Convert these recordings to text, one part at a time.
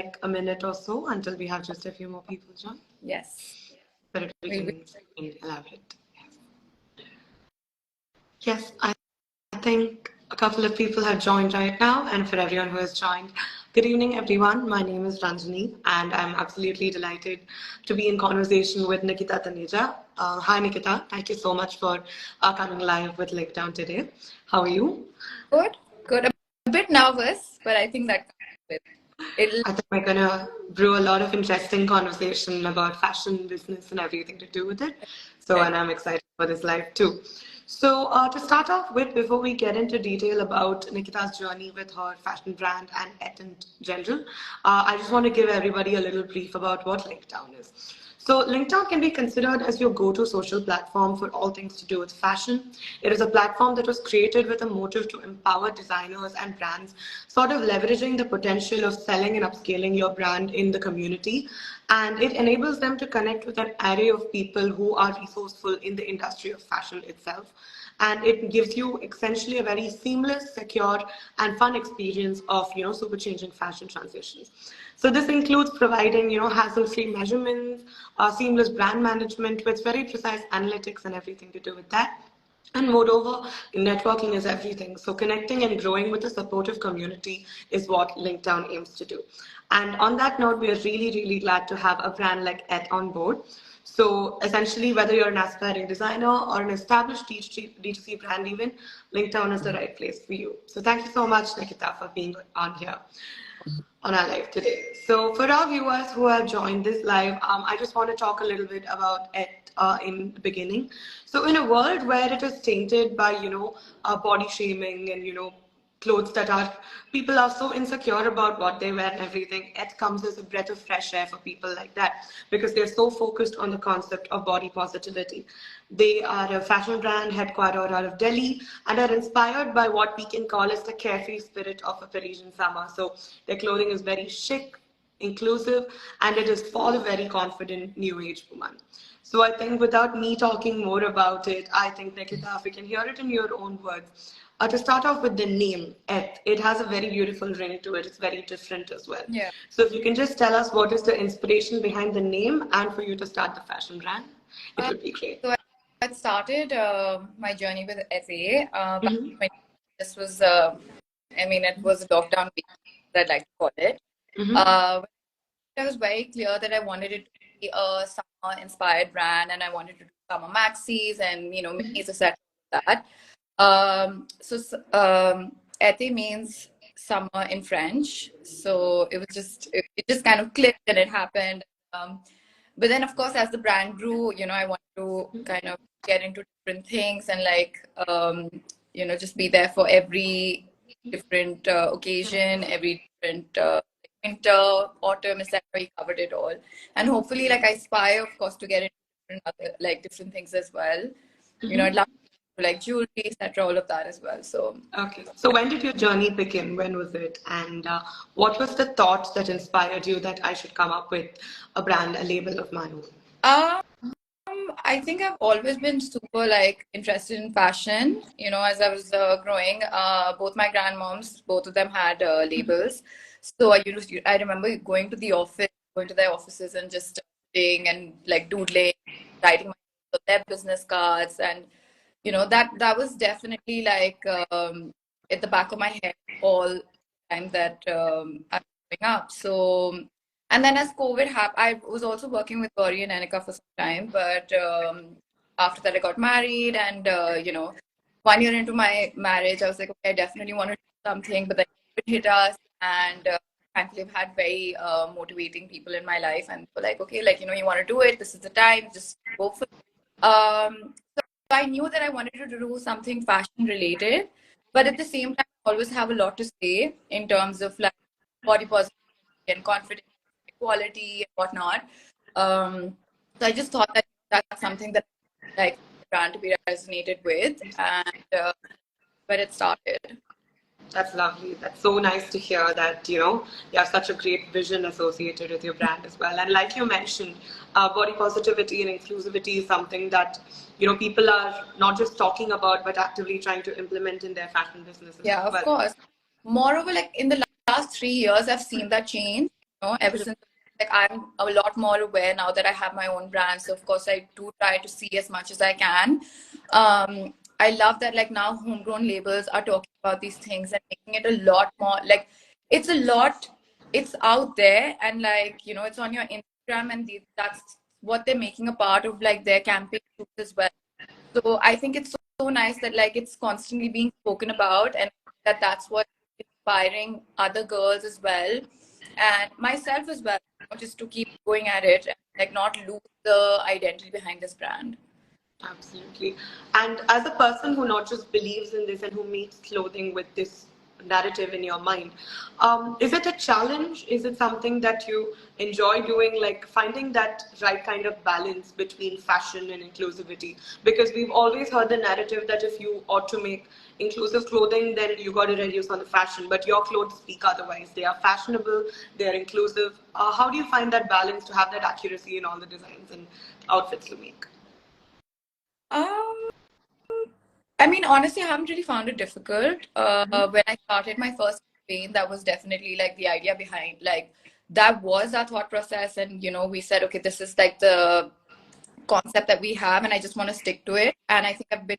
like a minute or so until we have just a few more people join. Yes. But we can elaborate. Yes, I think a couple of people have joined right now, and for everyone who has joined, good evening, everyone. My name is Ranjani, and I'm absolutely delighted to be in conversation with Nikita Taneja. Hi, Nikita. Thank you so much for coming live with Linkdown today. How are you? Good, good. A bit nervous, but I think that I think we're gonna brew a lot of interesting conversation about fashion, business, and everything to do with it. So, and I'm excited for this live too. So, to start off with, before we get into detail about Nikita's journey with her fashion brand and et in general, I just want to give everybody a little brief about what Linkdown is. So, LinkedIn can be considered as your go to social platform for all things to do with fashion. It is a platform that was created with a motive to empower designers and brands, sort of leveraging the potential of selling and upscaling your brand in the community. And it enables them to connect with an array of people who are resourceful in the industry of fashion itself. And it gives you essentially a very seamless, secure, and fun experience of super changing fashion transitions. So this includes providing hassle-free measurements, seamless brand management with very precise analytics and everything to do with that. And moreover, networking is everything. So connecting and growing with a supportive community is what Linkdown aims to do. And on that note, we are really, really glad to have a brand like Et on board. So essentially, whether you're an aspiring designer or an established D2C brand even, Linkdown is the right place for you. So thank you so much, Nikita, for being on here on our live today. So for our viewers who have joined this live, I just want to talk a little bit about it in the beginning. So in a world where it is tainted by, body shaming and, clothes that are, people are so insecure about what they wear and everything, it comes as a breath of fresh air for people like that because they're so focused on the concept of body positivity. They are a fashion brand headquartered out of Delhi and are inspired by what we can call as the carefree spirit of a Parisian summer. So their clothing is very chic, inclusive, and it is for a very confident new age woman. So I think without me talking more about it, I think Nikita, if we can hear it in your own words. To start off with the name, it has a very beautiful ring to it. It's very different as well. Yeah. So if you can just tell us what is the inspiration behind the name and for you to start the fashion brand, it would be great. So I started my journey with SA. This was, it was a lockdown week, I'd like to call it. I was very clear that I wanted it to be a summer-inspired brand, and I wanted to do summer maxis and minis, etc. That. Été means summer in French, so it was it just kind of clicked and it happened. But then, of course, as the brand grew, I wanted to kind of get into different things and just be there for every different occasion, every different winter, autumn, etc. You covered it all, and hopefully, I aspire, of course, to get into different things as well. I'd love to jewelry, etc. All of that as well. So okay. So when did your journey begin? When was it? And what was the thought that inspired you that I should come up with a brand, a label of my own? I think I've always been super interested in fashion. As I was growing, both my grandmoms, both of them had labels. So I remember going to their offices and just sitting and doodling, writing their business cards, and that was definitely at the back of my head all the time that I'm growing up. So. And then as COVID happened, I was also working with Gauri and Anika for some time. But after that, I got married. And, 1 year into my marriage, I was like, okay, I definitely want to do something. But then COVID hit us. And thankfully, I've had very motivating people in my life. And were like, okay, you want to do it. This is the time. Just go for it. So I knew that I wanted to do something fashion related. But at the same time, I always have a lot to say in terms of body positivity and confidence, equality and whatnot. So I just thought that that's something that the brand to be resonated with, and where it started. That's lovely. That's so nice to hear that, you have such a great vision associated with your brand as well. And like you mentioned, body positivity and inclusivity is something that, people are not just talking about, but actively trying to implement in their fashion businesses as well. Yeah, of course. Moreover, in the last 3 years, I've seen that change. ever since, like, I'm a lot more aware now that I have my own brand. So of course I do try to see as much as I can. I love that, like, now homegrown labels are talking about these things and making it a lot more, like, it's a lot, it's out there, and like, it's on your Instagram, and that's what they're making a part of, like, their campaign as well. So I think it's so nice that, like, it's constantly being spoken about, and that's what inspiring other girls as well, and myself as well, just to keep going at it and, like, not lose the identity behind this brand. Absolutely. And as a person who not just believes in this and who makes clothing with this narrative in your mind, is it a challenge? Is it something that you enjoy doing, like finding that right kind of balance between fashion and inclusivity? Because we've always heard the narrative that if you ought to make inclusive clothing, then you got to reduce on the fashion. But your clothes speak otherwise. They are fashionable, they are inclusive. How do you find that balance to have that accuracy in all the designs and outfits you make? Um, I mean, honestly, I haven't really found it difficult. When I started my first campaign, that was definitely like the idea behind, like, that was our thought process. And, we said, okay, this is like the concept that we have, and I just want to stick to it. And I think I've been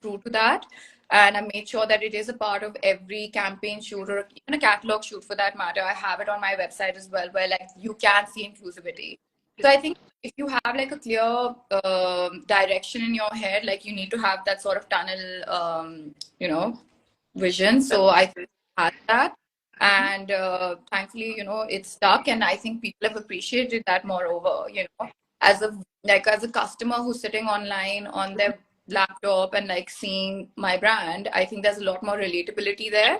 true to that. And I made sure that it is a part of every campaign shoot, or even a catalog shoot for that matter. I have it on my website as well, where, like, you can see inclusivity. So I think if you have, like, a clear direction in your head, like, you need to have that sort of tunnel, vision. So I think I had that, and thankfully, it's stuck, and I think people have appreciated that. Moreover, as a customer who's sitting online on their laptop and, like, seeing my brand, I think there's a lot more relatability there.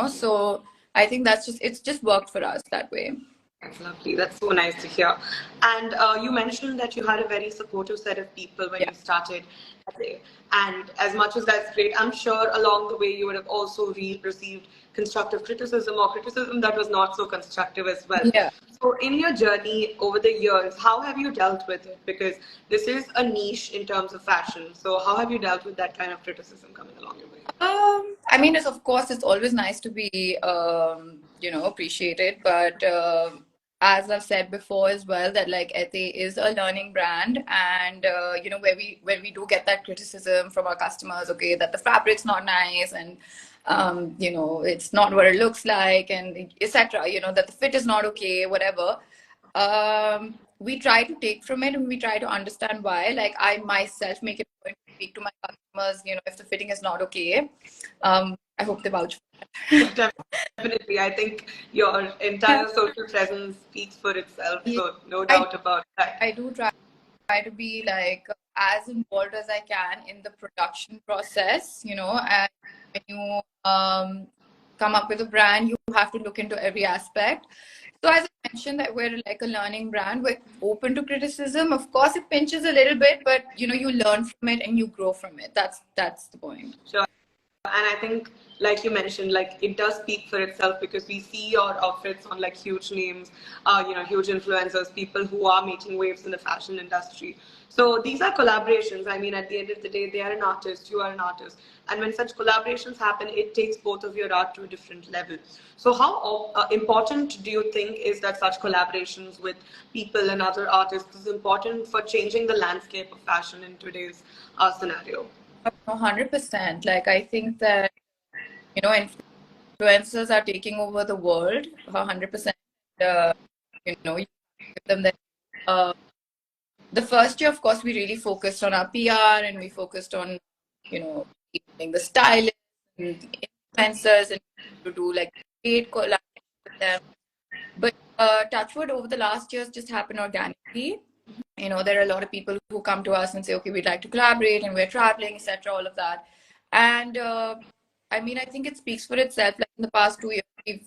So I think it's just worked for us that way. That's lovely. That's so nice to hear. And you mentioned that you had a very supportive set of people when you started. And as much as that's great, I'm sure along the way you would have also received constructive criticism, or criticism that was not so constructive as well. Yeah. So in your journey over the years, how have you dealt with it? Because this is a niche in terms of fashion. So how have you dealt with that kind of criticism coming along your way? I mean, of course, it's always nice to be, appreciated. But as I've said before as well, that, like, Ethe is a learning brand, and when we do get that criticism from our customers, okay, that the fabric's not nice, and it's not what it looks like, and etc. That the fit is not okay, whatever. We try to take from it, and we try to understand why. Like, I myself make it a point to speak to my customers, if the fitting is not okay. I hope they vouch for that. Definitely. I think your entire social presence speaks for itself. So no doubt about that. I do try to be, like, as involved as I can in the production process, and when you come up with a brand, you have to look into every aspect. So as I mentioned, that we're like a learning brand, we're open to criticism. Of course, it pinches a little bit, but you learn from it and you grow from it. That's the point. Sure. And I think, like you mentioned, like, it does speak for itself, because we see your outfits on, like, huge names, huge influencers, people who are making waves in the fashion industry. So these are collaborations. I mean, at the end of the day, they are an artist, you are an artist. And when such collaborations happen, it takes both of your art to a different level. So how important do you think is that such collaborations with people and other artists is important for changing the landscape of fashion in today's scenario? 100%. Like, I think that, influencers are taking over the world 100%. You give them that. The first year, of course, we really focused on our PR, and we focused on, keeping the stylists and the influencers, and to do, like, great collaboration with them. But Touchwood over the last years just happened organically. There are a lot of people who come to us and say, okay, we'd like to collaborate, and we're traveling, etc., all of that. And I mean, I think it speaks for itself. Like, in the past 2 years,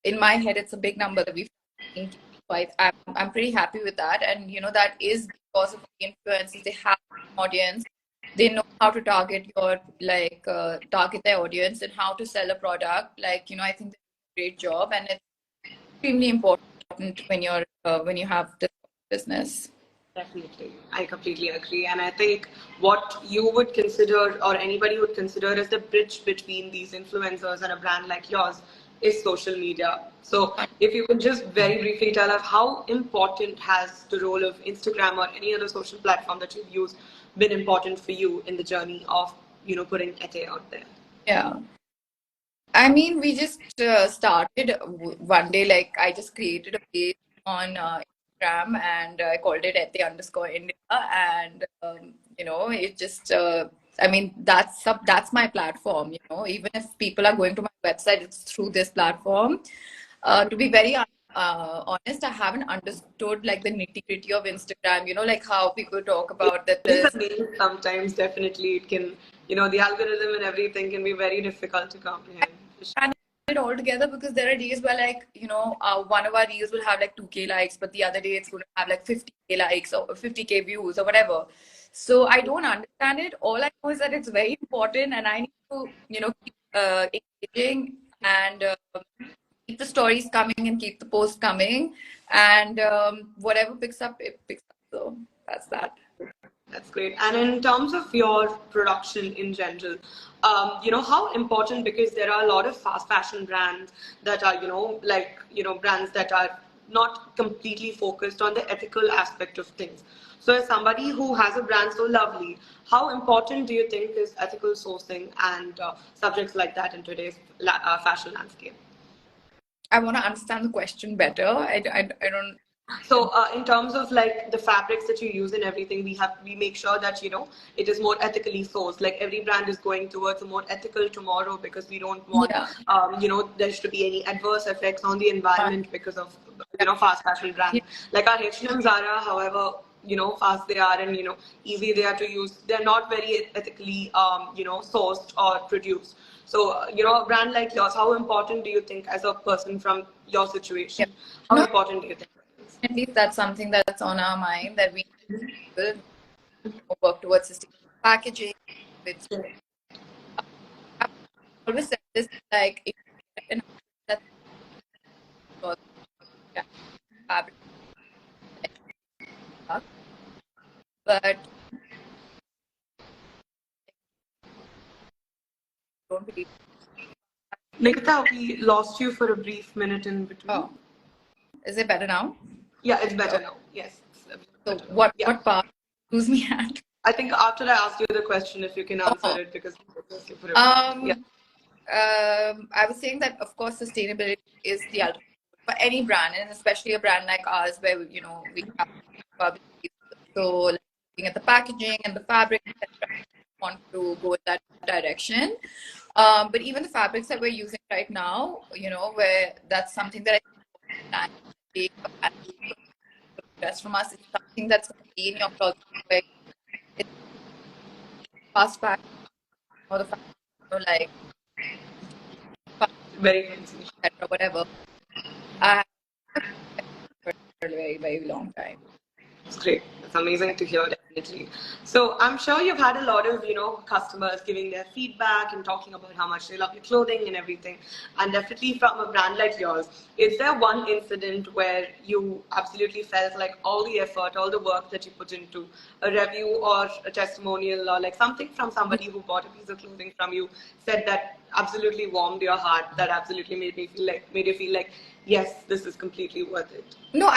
in my head, it's a big number that we've seen. So I'm pretty happy with that. And, that is because of the influences. They have an audience. They know how to target target their audience, and how to sell a product. Like, I think they do a great job, and it's extremely important when you have this business. Definitely. I completely agree. And I think what you would consider, or anybody would consider, as the bridge between these influencers and a brand like yours is social media. So if you could just very briefly tell us how important has the role of Instagram or any other social platform that you've used been important for you in the journey of, putting Ete out there? Yeah. I mean, we just started one day, like I just created a page on Instagram and I called it ete_India. And, it just, I mean, that's my platform, even if people are going to my website, it's through this platform. To be very honest, I haven't understood like the nitty-gritty of Instagram, like how people talk about that It is there's a maze sometimes, definitely. It can, the algorithm and everything can be very difficult to comprehend. and it all together because there are days where like one of our reels will have like 2K likes, but the other day it's going to have like 50K likes or 50K views or whatever. So I don't understand it. All I know is that it's very important and I need to keep engaging and keep the stories coming and keep the posts coming, and whatever picks up, it picks up. So that's that. That's great. And in terms of your production in general, how important, because there are a lot of fast fashion brands that are, brands that are not completely focused on the ethical aspect of things. So as somebody who has a brand so lovely, how important do you think is ethical sourcing and subjects like that in today's fashion landscape? I want to understand the question better. I don't. So in terms of like the fabrics that you use and everything, we make sure that it is more ethically sourced. Like every brand is going towards a more ethical tomorrow because we don't want Yeah. there to be any adverse effects on the environment because of fast fashion brands. Like our H&M, Zara, however fast they are and easy they are to use, they're not very ethically sourced or produced. So a brand like yours, how important do you think, as a person from your situation, how No, important do you think? at least that's something that's on our mind, that we will work towards sustainable packaging. Which I've always said this, like if you get an outfit that's fabric, but don't believe. Nikita, we lost you for a brief minute in between. Oh, is it better now? Yeah, it's better now. Yes. So Better. what Yeah. part lose me at? I think after I asked you the question, if you can answer it, because yeah. I was saying that of course sustainability is the ultimate for any brand, and especially a brand like ours where we have public. So like, looking at the packaging and the fabric, etc., want to go in that direction. But even the fabrics that we're using right now, where that's something that I take best from us. It's something that's going to be in your closet where it's fast fashion or the fashion, like Very fancy. etc. Whatever. I have for a very very long time. It's great. It's amazing to hear, definitely. So I'm sure you've had a lot of, customers giving their feedback and talking about how much they love your clothing and everything. And definitely from a brand like yours, is there one incident where you absolutely felt like all the effort, all the work that you put into a review or a testimonial or like something from somebody who bought a piece of clothing from you said that absolutely warmed your heart, that absolutely made you feel like, yes, this is completely worth it? No,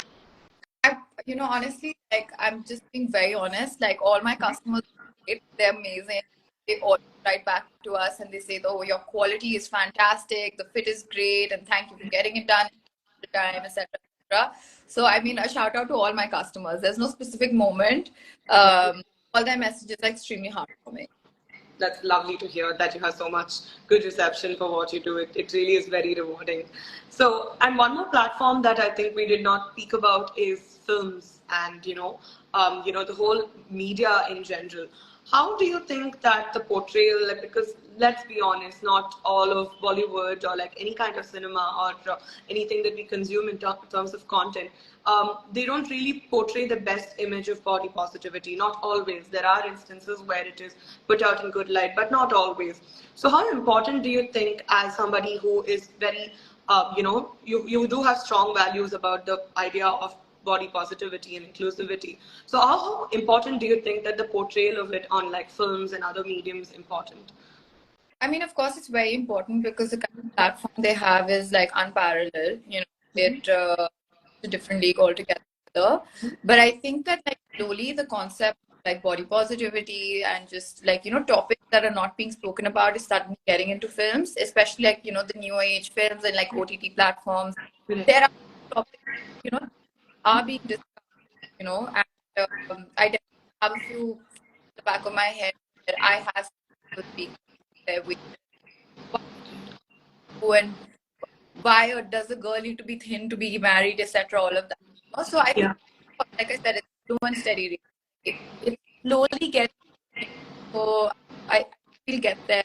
honestly, like I'm just being very honest. Like all my customers, they're amazing. They all write back to us and they say, "Oh, your quality is fantastic. The fit is great, and thank you for getting it done the time, etc., etc." So I mean, a shout out to all my customers. There's no specific moment. All their messages are extremely heartwarming. That's lovely to hear that you have so much good reception for what you do. It really is very rewarding. So, and one more platform that I think we did not speak about is films and, the whole media in general. How do you think that the portrayal, like, because let's be honest, not all of Bollywood or like any kind of cinema or anything that we consume in terms of content, they don't really portray the best image of body positivity. Not always. There are instances where it is put out in good light, but not always. So how important do you think, as somebody who is very, you do have strong values about the idea of body positivity and inclusivity. So how important do you think that the portrayal of it on like films and other mediums important? I mean, of course, it's very important because the kind of platform they have is like unparalleled. You know, it's a different league altogether. But I think that like slowly the concept like body positivity and just like topics that are not being spoken about is starting getting into films, especially like the new age films and like OTT platforms. There are topics are being discussed. And I definitely have a few in the back of my head that I have people speak there with who and why or does a girl need to be thin to be married, etc. All of that. So I think, like I said, it's slow and steady. It slowly gets. So I will get there.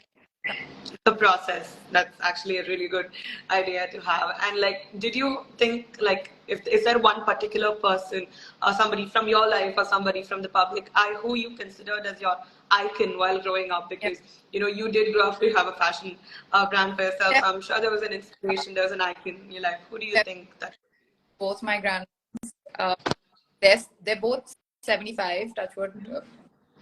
The process. That's actually a really good idea to have. And like, did you think like, if is there one particular person or somebody from your life or somebody from the public eye who you considered as your icon while growing up? Because you did grow up to have a fashion brand for yourself. Yeah. So I'm sure there was an inspiration, there was an icon in your life. Who do you think that? Both my grandmas, they're both 75. Touch wood.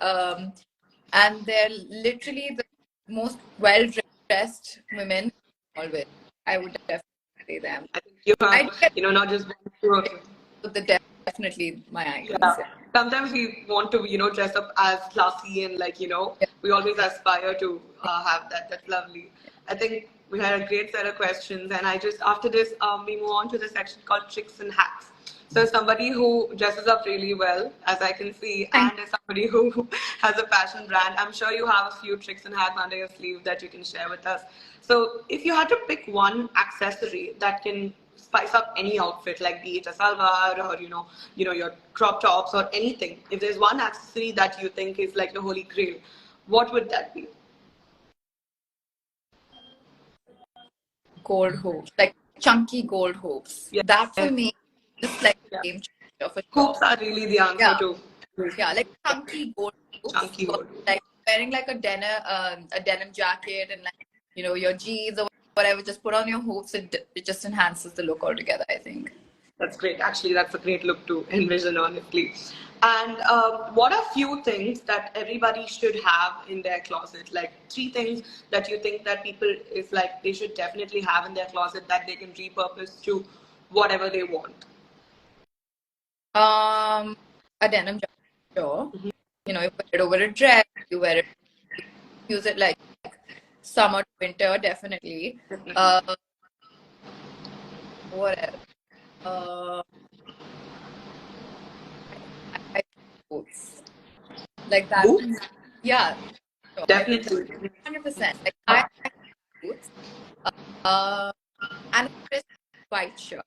And they're literally the most well-dressed women always. I would definitely say them. I think you have, not just one, two of them. They're definitely my icons. Yeah. Sometimes we want to, dress up as classy and like, we always aspire to have that. That's lovely. I think we had a great set of questions, and after this, we move on to the section called tricks and hacks. So somebody who dresses up really well, as I can see, and as somebody who has a fashion brand, I'm sure you have a few tricks and hacks under your sleeve that you can share with us. So if you had to pick one accessory that can spice up any outfit, like be it a salwar or your crop tops or anything, if there's one accessory that you think is like the holy grail, what would that be? Gold hoops, like chunky gold hoops. Yeah. That for me, just like a game changer for sure. Hoops are really the answer to. Yeah, like chunky gold hoops. Chunky gold hoops. Like wearing like a denim jacket and like your jeans or whatever. Just put on your hoops. It just enhances the look altogether, I think. That's great. Actually, that's a great look to envision, honestly. And what are few things that everybody should have in their closet? Like 3 things that you think that people is like they should definitely have in their closet that they can repurpose to whatever they want. A denim jacket, sure. You wear it over a dress. You wear it, use it like summer, winter, definitely. What else? Boots. Like that. Boots? Yeah. Sure. Definitely. 100%. Like I like boots. And a crisp white shirt.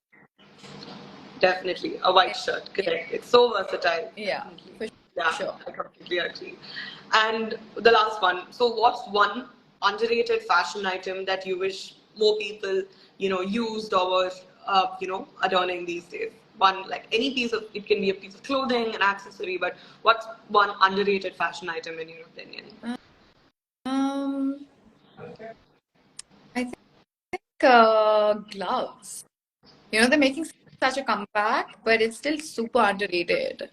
Definitely. A white shirt. Correct. It's so versatile. Yeah. Yeah, sure. I completely agree. And the last one. So what's one underrated fashion item that you wish more people, used or was, adorning these days? One, like any piece of, it can be a piece of clothing, an accessory, but what's one underrated fashion item in your opinion? I think gloves. They're making such a comeback, but it's still super underrated.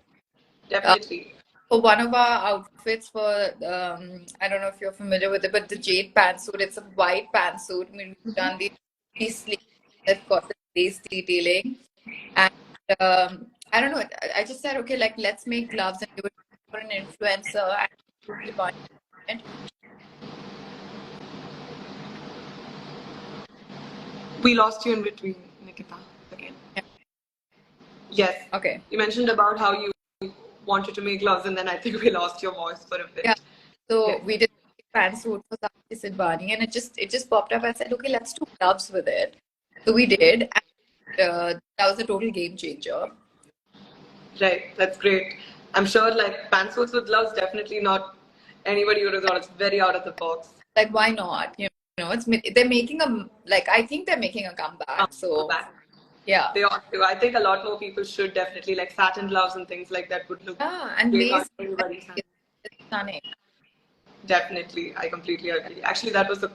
Definitely. For one of our outfits for, I don't know if you're familiar with it, but the Jade pantsuit, it's a white pantsuit. I mean, we've done these sleeves that got the lace detailing. And I don't know, I just said, okay, like let's make gloves and do it for an influencer. And we lost you in between, Nikita, again. Yeah. Yes. Okay. You mentioned about how you wanted to make gloves, and then I think we lost your voice for a bit. Yeah. So we did a pantsuit for Sakshi Sidbani, and it just popped up. I said, okay, let's do gloves with it. So we did, and that was a total game changer. Right, that's great. I'm sure like pantsuits with gloves, definitely not anybody would have thought it's very out of the box. Like, why not? They're making I think they're making a comeback. So yeah, they ought to. I think a lot more people should definitely like satin gloves and things like that would look. And lace is stunning. Definitely, I completely agree. Actually, that was an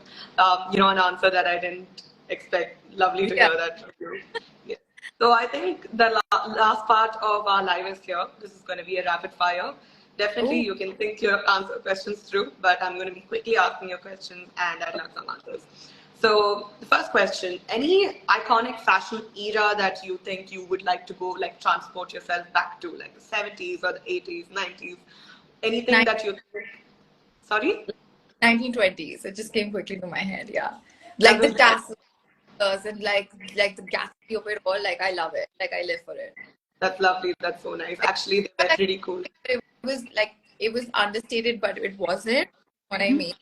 answer that I didn't expect. Lovely to hear that from you. Yeah. So I think the last part of our live is here. This is going to be a rapid fire. Definitely, Oh, you can think your answer questions through, but I'm going to be quickly asking your questions and I'd love some answers. So, the first question, any iconic fashion era that you think you would like to go, like transport yourself back to, like the 70s or the 80s, 90s? Anything nine- that you think? Sorry? 1920s. It just came quickly to my head. Yeah, That like the was good. tassels and like the Gatsby of it all. Like I love it. Like I live for it. That's lovely. That's so nice. Like, Actually, they but, were like, pretty cool. it was understated, but it wasn't. What I mean,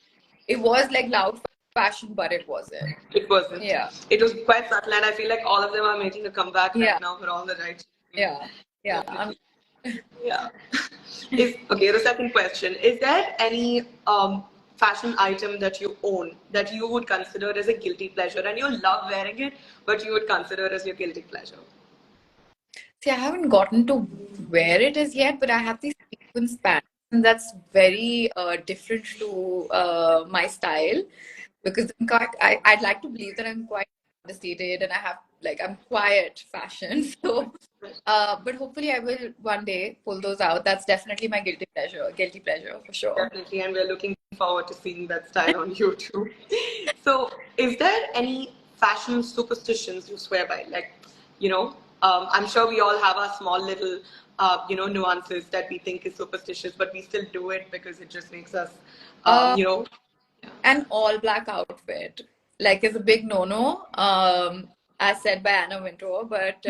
it was like loud fashion, but it wasn't. It wasn't. Yeah, It was quite subtle, and I feel like all of them are making a comeback yeah, right now for all the right reasons. yeah, yeah. Definitely. Yeah. Is okay, the second question. Is there any fashion item that you own that you would consider as a guilty pleasure and you love wearing it, but you would consider as your guilty pleasure? See, I haven't gotten to wear it as yet, but I have these sequins pants, and that's very different to my style because I'd like to believe that I'm quite understated and I have like I'm quiet fashion. So, but hopefully I will one day pull those out. That's definitely my guilty pleasure for sure. Definitely, and we're looking forward to seeing that style on YouTube. So, is there any fashion superstitions you swear by? Like, I'm sure we all have our small little, nuances that we think is superstitious, but we still do it because it just makes us, Uh, yeah. an all black outfit like is a big no-no, as said by Anna Wintour, but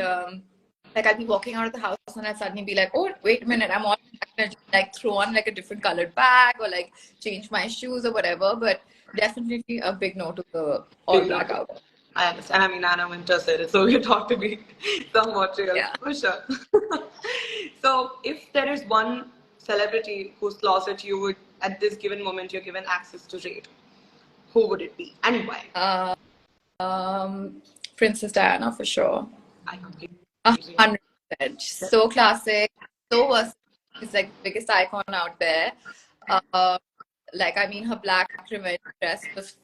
like I'll be walking out of the house and I'll suddenly be like, oh, wait a minute, I'm all black, and I just, like throw on like a different colored bag or like change my shoes or whatever, but definitely a big no to the all Big black note. outfit. I understand. I mean, Anna Winter said it, so we thought to be somewhat real Yeah. for sure. So, if there is one celebrity whose closet you would, at this given moment, you're given access to raid, who would it be and why? Um, Princess Diana for sure. I completely agree. 100%. So classic, so versatile. She's like the biggest icon out there. Uh, like I mean, her black revenge dress was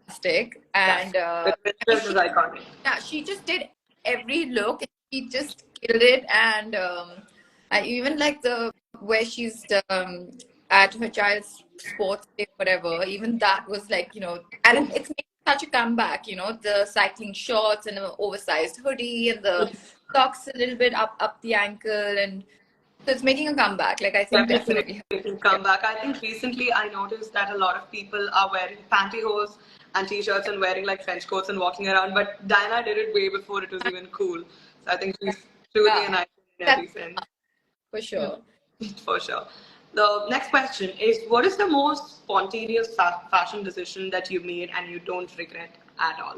fantastic, Yes, and the I mean, dress is iconic. she just did every look. She just killed it, and I even like the where she's at her child's sports day, whatever. Even that was like and it's making such a comeback. The cycling shorts and the oversized hoodie and the socks a little bit up the ankle, and so it's making a comeback. Like I think Definitely definitely. making comeback. I think recently I noticed that a lot of people are wearing pantyhose and t-shirts and wearing like trench coats and walking around. But Diana did it way before it was even cool. So I think she's truly Yeah, an icon in that's every sense. for sure. For sure. The next question is, what is the most spontaneous fashion decision that you made and you don't regret at all?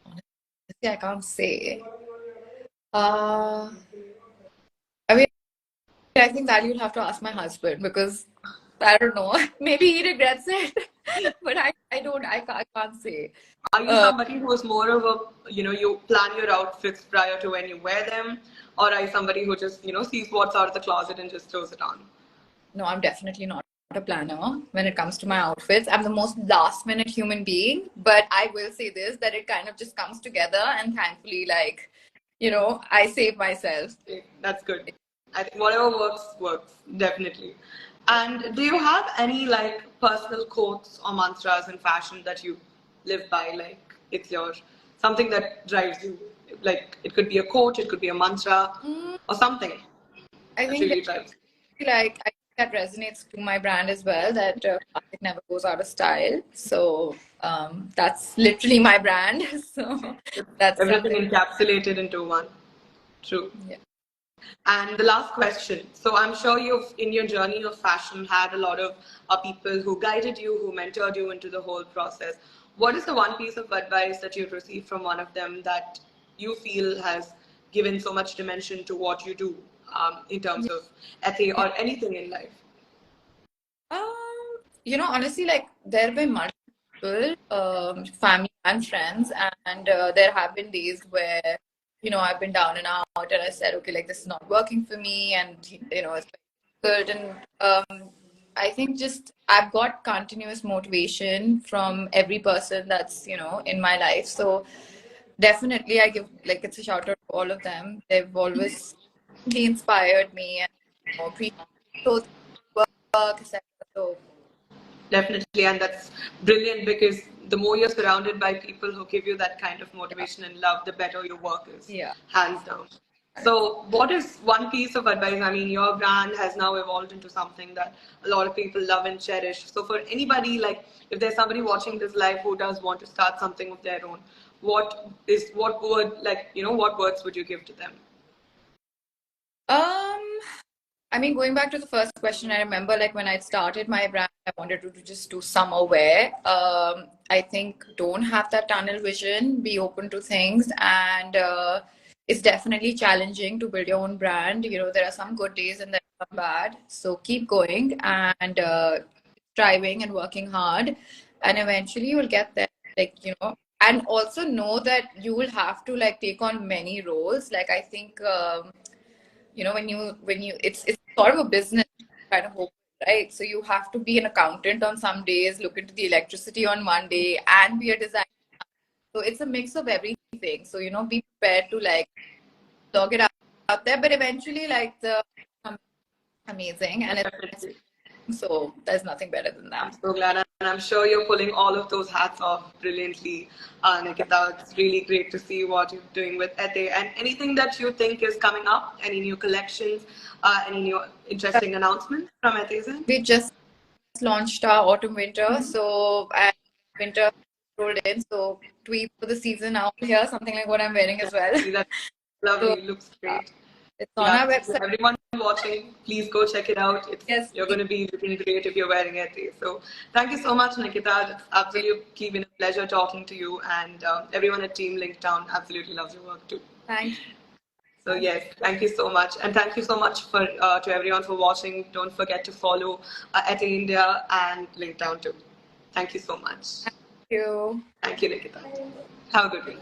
Honestly, I can't say. Uh, I mean, I think that you'll have to ask my husband because I don't know. Maybe he regrets it, but I can't say. Are you Uh, somebody who is more of a, you plan your outfits prior to when you wear them? Or are you somebody who just, sees what's out of the closet and just throws it on? no, I'm definitely not a planner when it comes to my outfits. I'm the most last minute human being, but I will say this that it kind of just comes together, and thankfully, like, I save myself. Okay, that's good. I think whatever works, works, definitely. And do you have any like personal quotes or mantras in fashion that you live by? Like it's your something that drives you. Like it could be a quote, it could be a mantra, Mm, or something I that think really drives like I think that resonates to my brand as well. That classic never goes out of style. So that's literally my brand. So you. that's Everything something. encapsulated into one. True. Yeah. And the last question. So I'm sure you've, in your journey of fashion, had a lot of people who guided you, who mentored you into the whole process. What is the one piece of advice that you've received from one of them that you feel has given so much dimension to what you do in terms of ethic or anything in life? Honestly, like there have been multiple people, family and friends, and there have been days where I've been down and out, and I said, okay, like this is not working for me, and it's good, and I think just I've got continuous motivation from every person that's in my life, so definitely I give like it's a shout out to all of them. They've always he inspired me and appreciate so work, etc. So Definitely, and that's brilliant because the more you're surrounded by people who give you that kind of motivation and love, the better your work is, yeah. hands down. So, what is one piece of advice? I mean, your brand has now evolved into something that a lot of people love and cherish. So, for anybody, like if there's somebody watching this live who does want to start something of their own, what words would you give to them? Um, I mean, going back to the first question, I remember like when I started my brand, I wanted to just do summer wear. I think don't have that tunnel vision, be open to things, and it's definitely challenging to build your own brand. There are some good days and there are some bad. So keep going and striving and working hard, and eventually you will get there. And also know that you will have to like take on many roles. Like I think. When you it's sort of a business kind of hope, right? So you have to be an accountant on some days, look into the electricity on one day, and be a designer. So it's a mix of everything. So be prepared to like log it out there, but eventually like the amazing, and it's Definitely. so there's nothing better than I'm that. so glad, and I'm sure you're pulling all of those hats off brilliantly, Nikita. It's really great to see what you're doing with Ete. And anything that you think is coming up, any new collections, any new interesting announcements from Ete's end? We just launched our autumn winter, so and winter rolled in, so tweet for the season out here, something like what I'm wearing as well. See, that's So lovely. Looks uh, great. it's on Yeah, our so website. everyone watching, please go check it out. Yes, You're going to be looking great if you're wearing it. So thank you so much, Nikita. It's absolutely been a pleasure talking to you, and everyone at Team Linktown absolutely loves your work too. thank So yes, thank you so much, and thank you so much for to everyone for watching. Don't forget to follow at India and Linktown too. Thank you so much. you. Thank you, Nikita. Have a good week.